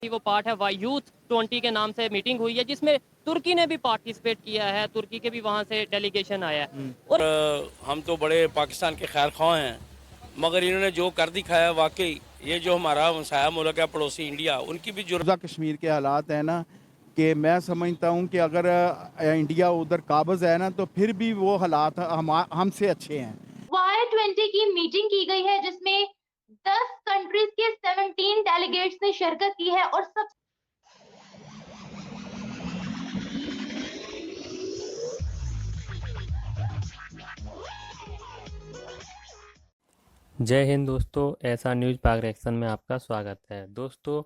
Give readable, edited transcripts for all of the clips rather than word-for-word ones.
वो पार्ट है यूथ 20 के नाम से मीटिंग हुई है जिसमें तुर्की ने भी पार्टिसिपेट किया है, तुर्की के भी वहां से डेलीगेशन आया है। और हम तो बड़े पाकिस्तान के खैर ख्वाह हैं, मगर इन्होंने जो कर दिखाया वाकई ये जो हमारा हमसाया मुल्क है पड़ोसी इंडिया, उनकी भी मौजूदा कश्मीर के हालात है ना कि मैं समझता हूँ कि अगर इंडिया उधर काबज़ है ना तो फिर भी वो हालात हमसे अच्छे हैं। Y20 की मीटिंग की गई है जिसमें 10 कंट्रीज के 17 डेलीगेट्स ने शिरकत की है और सब जय हिंद दोस्तों, ऐसा न्यूज़ पाक रिएक्शन में आपका स्वागत है। दोस्तों,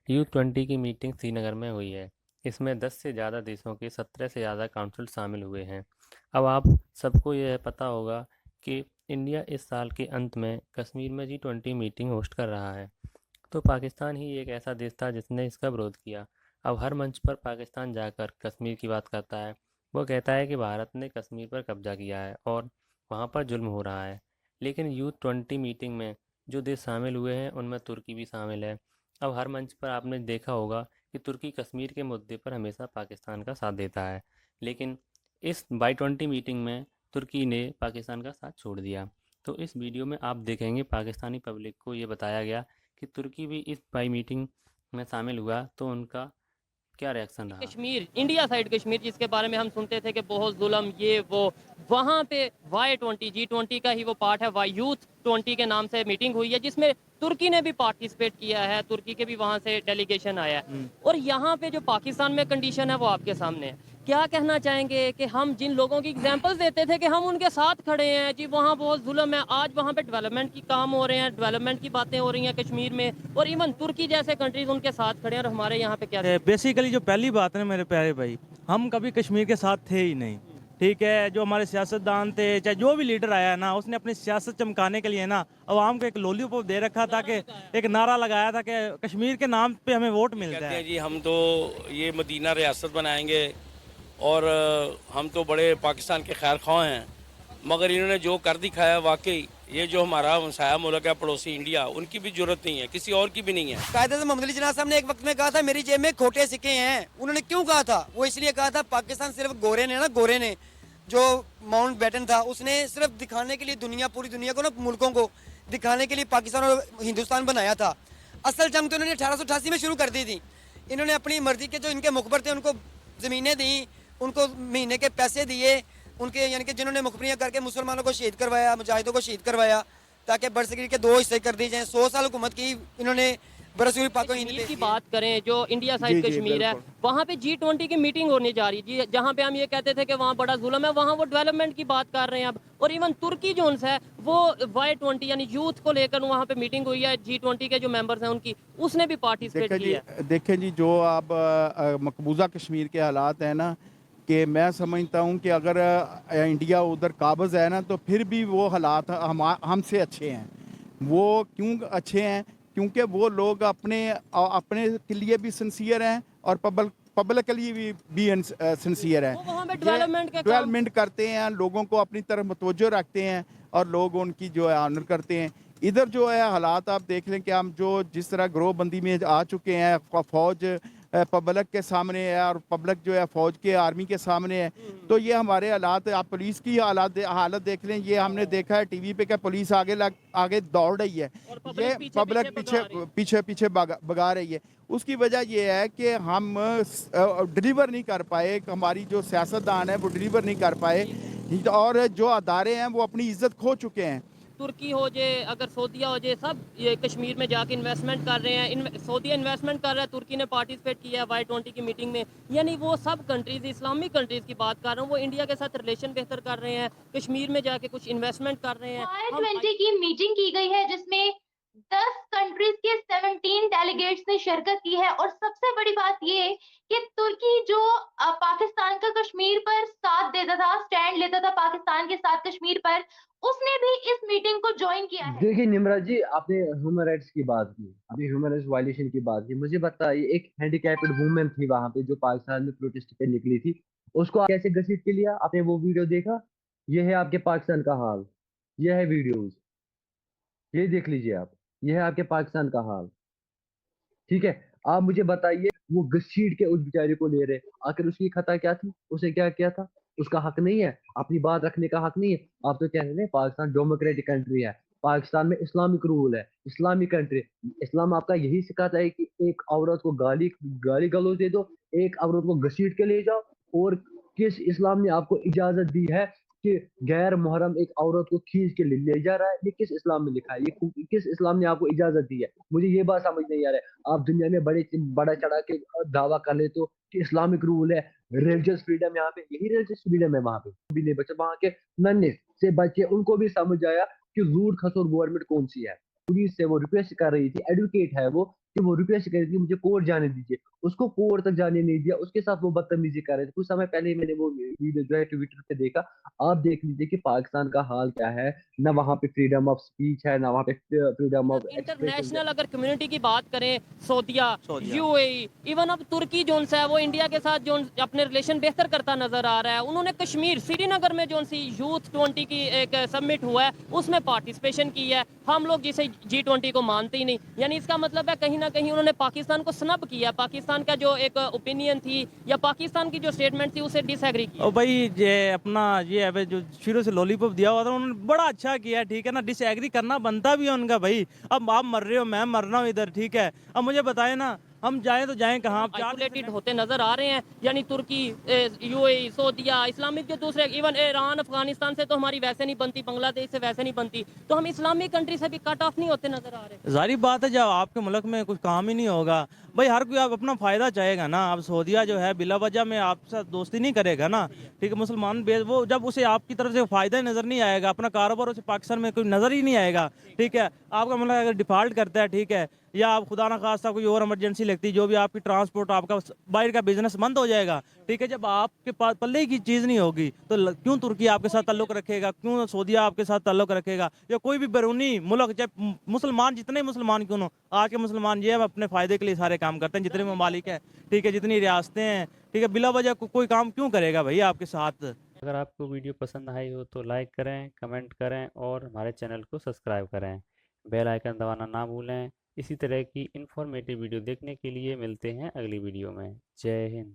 U20 की मीटिंग श्रीनगर में हुई है। इसमें 10 से ज़्यादा देशों के 17 से ज़्यादा काउंसिल शामिल हुए हैं। अब आप सबको यह पता होगा कि इंडिया इस साल के अंत में कश्मीर में G20 मीटिंग होस्ट कर रहा है। तो पाकिस्तान ही एक ऐसा देश था जिसने इसका विरोध किया। अब हर मंच पर पाकिस्तान जाकर कश्मीर की बात करता है। वो कहता है कि भारत ने कश्मीर पर कब्जा किया है और वहाँ पर जुल्म हो रहा है। लेकिन U20 मीटिंग में जो देश शामिल हुए हैं उनमें तुर्की भी शामिल है। अब हर मंच पर आपने देखा होगा कि तुर्की कश्मीर के मुद्दे पर हमेशा पाकिस्तान का साथ देता है, लेकिन इस Y20 मीटिंग में तुर्की ने पाकिस्तान का साथ छोड़ दिया। तो इस वीडियो में आप देखेंगे पाकिस्तानी पब्लिक को ये बताया गया कि तुर्की भी इस बाई मीटिंग में शामिल हुआ तो उनका क्या रिएक्शन रहा। कश्मीर, इंडिया साइड कश्मीर जिसके बारे में हम सुनते थे कि बहुत जुल्म ये वो, वहां पे Y20 G20 का ही वो पार्ट है यूथ 20 के नाम से मीटिंग हुई है जिसमें तुर्की ने भी पार्टिसिपेट किया है, तुर्की के भी वहां से डेलीगेशन आया है। और यहाँ पे जो पाकिस्तान में कंडीशन है वो आपके सामने है। क्या कहना चाहेंगे कि हम जिन लोगों की एग्जांपल्स देते थे कि हम उनके साथ खड़े हैं जी, वहाँ बहुत जुल्म है, आज वहाँ पे डेवलपमेंट की काम हो रहे हैं, डेवलपमेंट की बातें हो रही हैं कश्मीर में, और इवन तुर्की जैसे कंट्रीज उनके साथ खड़े हैं और हमारे यहाँ पे क्या। बेसिकली जो पहली बात है ना मेरे प्यारे भाई, हम कभी कश्मीर के साथ थे ही नहीं। ठीक है, जो हमारे सियासतदान थे, चाहे जो भी लीडर आया ना, उसने अपनी सियासत चमकाने के लिए ना अवाम को एक लॉलीपॉप दे रखा था कि एक नारा लगाया था कि कश्मीर के नाम पे हमें वोट मिलता कहते है। हैं जी हम तो ये मदीना रियासत बनाएंगे और हम तो बड़े पाकिस्तान के खैर ख्वाह हैं, मगर इन्होंने जो कर दिखाया वाकई ये जो हमारा हमसाया मुल्क है पड़ोसी इंडिया, उनकी भी जरूरत नहीं है, किसी और की भी नहीं है। कायदे मोहम्मद अली जिन्ना साहब ने एक वक्त में कहा था मेरी जेब में खोटे सिक्के हैं। उन्होंने क्यों कहा था? वो इसलिए कहा था पाकिस्तान सिर्फ गोरे ने ना, गोरे ने जो माउंट बैटन था उसने सिर्फ दिखाने के लिए दुनिया, पूरी दुनिया को ना, मुल्कों को दिखाने के लिए पाकिस्तान और हिंदुस्तान बनाया था। असल जंग तो इन्होंने 1888 में शुरू कर दी थी। इन्होंने अपनी मर्जी के जो इनके मुखबर थे उनको ज़मीनें दी, उनको महीने के पैसे दिए, उनके यानी कि जिन्होंने मुखबरियाँ करके मुसलमानों को शहीद करवाया, मुजाहिदों को शहीद करवाया, ताकि बरसगीर के 2 हिस्से कर दिए जाएँ। 100 साल हुकूमत की इन्होंने बरसगीर पाक कश्मीर की बात करें, जो इंडिया साइड कश्मीर है, वहाँ पे G20 की मीटिंग होने जा रही है जी, जहाँ पे हम ये कहते थे कि वहाँ बड़ा जुल्म है, वहाँ वो डेवलपमेंट की बात कर रहे हैं अब। और इवन तुर्की जो है वो Y20 यानी यूथ को लेकर वहाँ पे मीटिंग हुई है, G20 के जो मेंबर्स हैं उनकी, उसने भी पार्टिसिपेट किया है। देखें जी, जो अब मकबूजा कश्मीर के हालात है ना कि मैं समझता हूँ कि अगर इंडिया उधर काबज़ है ना तो फिर भी वो हालात हमसे अच्छे हैं। वो क्यों अच्छे हैं? क्योंकि वो लोग अपने के लिए भी सिंसियर हैं और पब्लिक के लिए भी सिंसियर हैं। डेवलपमेंट करते हैं, लोगों को अपनी तरफ मुतवज्जो रखते हैं और लोग उनकी जो है ऑनर करते हैं। इधर जो है हालात आप देख लें कि हम जो जिस तरह ग्रोहबंदी में आ चुके हैं, फौज पब्लिक के सामने है और पब्लिक जो है फौज के आर्मी के सामने है। तो ये हमारे हालात, आप पुलिस की हालत देख लें। ये हमने देखा है टीवी पे कि पुलिस आगे दौड़ रही है, ये पब्लिक पीछे भगा रही है। उसकी वजह ये है कि हम डिलीवर नहीं कर पाए, हमारी जो सियासतदान है वो डिलीवर नहीं कर पाए और जो अदारे हैं वो अपनी इज्जत खो चुके हैं। तुर्की हो जाए, अगर सऊदीया हो जाए, सब ये कश्मीर में जाके इन्वेस्टमेंट कर रहे हैं। सऊदीया इन्वेस्टमेंट कर रहा है, तुर्की ने पार्टिसिपेट किया है Y20 की मीटिंग में। यानी वो सब कंट्रीज, इस्लामिक कंट्रीज की बात कर रहा हूँ, वो इंडिया के साथ रिलेशन बेहतर कर रहे हैं, कश्मीर में जाके कुछ इन्वेस्टमेंट कर रहे हैं। Y20 की मीटिंग की गई है जिसमें 10 कंट्रीज के 17 डेलीगेट्स ने शिरकत की है और सबसे बड़ी बात ये कि तुर्की जो पाकिस्तान का कश्मीर पर साथ देता था, स्टैंड लेता था पाकिस्तान के साथ कश्मीर पर, उसने भी इस मीटिंग को ज्वाइन किया है। देखिए निम्रत जी, आपने ह्यूमन राइट्स की बात की, आपने ह्यूमन राइट्स वायलेशन की बात की। मुझे बताइए, एक हैंडीकैप्ड वुमेन थी वहां पे जो पाकिस्तान में प्रोटेस्ट पे निकली थी, उसको आप कैसे घसीट के लिया? आपने वो वीडियो देखा? ये है आपके पाकिस्तान का हाल, ये है वीडियोस, ये देख लीजिए आप, ये है आपके पाकिस्तान का हाल। ठीक है, आप मुझे बताइए, वो घसीट के उस बेचारे को ले रहे, आखिर उसकी खता क्या थी? उसे क्या किया था? उसका हक नहीं है? अपनी बात रखने का हक नहीं है? आप तो कह रहे हैं पाकिस्तान डेमोक्रेटिक कंट्री है, पाकिस्तान में इस्लामिक रूल है, इस्लामिक कंट्री। इस्लाम आपका यही सिखाता है कि एक औरत को गाली गाली गलौज दे दो, एक औरत को घसीट के ले जाओ। और किस इस्लाम ने आपको इजाजत दी है कि गैर मुहर्रम एक औरत को खींच के ले जा रहा है? ये किस इस्लाम में लिखा है? ये किस इस्लाम ने आपको इजाजत दी है? मुझे ये बात समझ नहीं आ रहा है। आप दुनिया में बड़ा चढ़ा के दावा कर लेते हो कि इस्लामिक रूल है, रिलीजियस फ्रीडम, यहाँ पे यही रिलीजियस फ्रीडम है। वहां पे भी नहीं बचे, वहां के नन्हे से बच्चे, उनको भी समझ आया कि रूट खसोर गवर्नमेंट कौन सी है। पुलिस से वो रिक्वेस्ट कर रही थी, एडवोकेट है वो, कि वो रिक्वेस्ट कर रही थी मुझे कोर्ट जाने दीजिए, उसको कोर्ट तक जाने नहीं दिया, उसके साथ वो बदतमीजी कर रहे थे। कुछ समय पहले ही मैंने वो वीडियो जो है ट्विटर पे देखा। आप देख लीजिए कि पाकिस्तान का हाल क्या है, ना वहाँ पे फ्रीडम ऑफ स्पीच है, ना वहाँ पे फ्रीडम ऑफ एक्सप्रेशन है। इंटरनेशनल अगर कम्युनिटी की बात करें, सऊदिया, सऊदीया। यूएई, इवन अब तुर्की जोन सा है वो इंडिया के साथ जो अपने रिलेशन बेहतर करता नजर आ रहा है। उन्होंने कश्मीर श्रीनगर में जो सी यूथ 20 की एक समिट हुआ है उसमें पार्टिसिपेशन की है। हम लोग जिसे G20 को मानते ही नहीं, यानी इसका मतलब है कहीं ना कहीं उन्होंने पाकिस्तान को स्नब किया, पाकिस्तान का जो एक ओपिनियन थी या पाकिस्तान की जो स्टेटमेंट थी उसे डिसएग्री किया। और भाई ये अपना ये है जो शुरू से लॉलीपॉप दिया हुआ था उन्होंने बड़ा अच्छा किया, ठीक है ना। डिसएग्री करना बनता भी है उनका भाई। अब आप मर रहे हो, मैं मर रहा हूँ इधर, ठीक है। अब मुझे बताए ना, हम जाएं तो जाएं कहाँ? आप आइसोलेटेड होते नजर आ रहे हैं, यानी तुर्की, यूएई, सऊदीया, इस्लामिक जो दूसरे, इवन ईरान, अफगानिस्तान से तो हमारी वैसे नहीं बनती, बांग्लादेश से वैसे नहीं बनती, तो हम इस्लामिक कंट्री से भी कट ऑफ नहीं होते नजर आ रहे। जारी बात है, जब आपके मुल्क में कुछ काम ही नहीं होगा भाई, हर कोई आप अपना फायदा चाहेगा ना। अब सऊदीया जो है बिला वजह में आपके साथ दोस्ती नहीं करेगा ना, ठीक है। मुसलमान वो जब उसे आपकी तरफ से फायदा ही नजर नहीं आएगा, अपना कारोबार उसे पाकिस्तान में कोई नजर ही नहीं आएगा, ठीक है। आपका मुल्क अगर डिफॉल्ट करता है, ठीक है, या आप खुदा ना खास्ता कोई और इमरजेंसी लगती, जो भी आपकी ट्रांसपोर्ट, आपका बाहर का बिजनेस बंद हो जाएगा, ठीक है। जब आपके पास पल्ले की चीज़ नहीं होगी तो क्यों तुर्की आपके साथ ताल्लुक रखेगा, क्यों सऊदीया आपके साथ ताल्लुक रखेगा, या कोई भी बैरूनी मुल्क, चाहे मुसलमान, जितने मुसलमान क्यों हो। आज के मुसलमान ये अपने फ़ायदे के लिए सारे काम करते हैं, जितने ममालिक हैं, ठीक है, जितनी रियासतें हैं, ठीक है। बिला वजह कोई काम क्यों करेगा भाई आपके साथ? अगर आपको वीडियो पसंद आई हो तो लाइक करें, कमेंट करें और हमारे चैनल को सब्सक्राइब करें। बेल आइकन दबाना ना भूलें। इसी तरह की इन्फॉर्मेटिव वीडियो देखने के लिए मिलते हैं अगली वीडियो में। जय हिंद।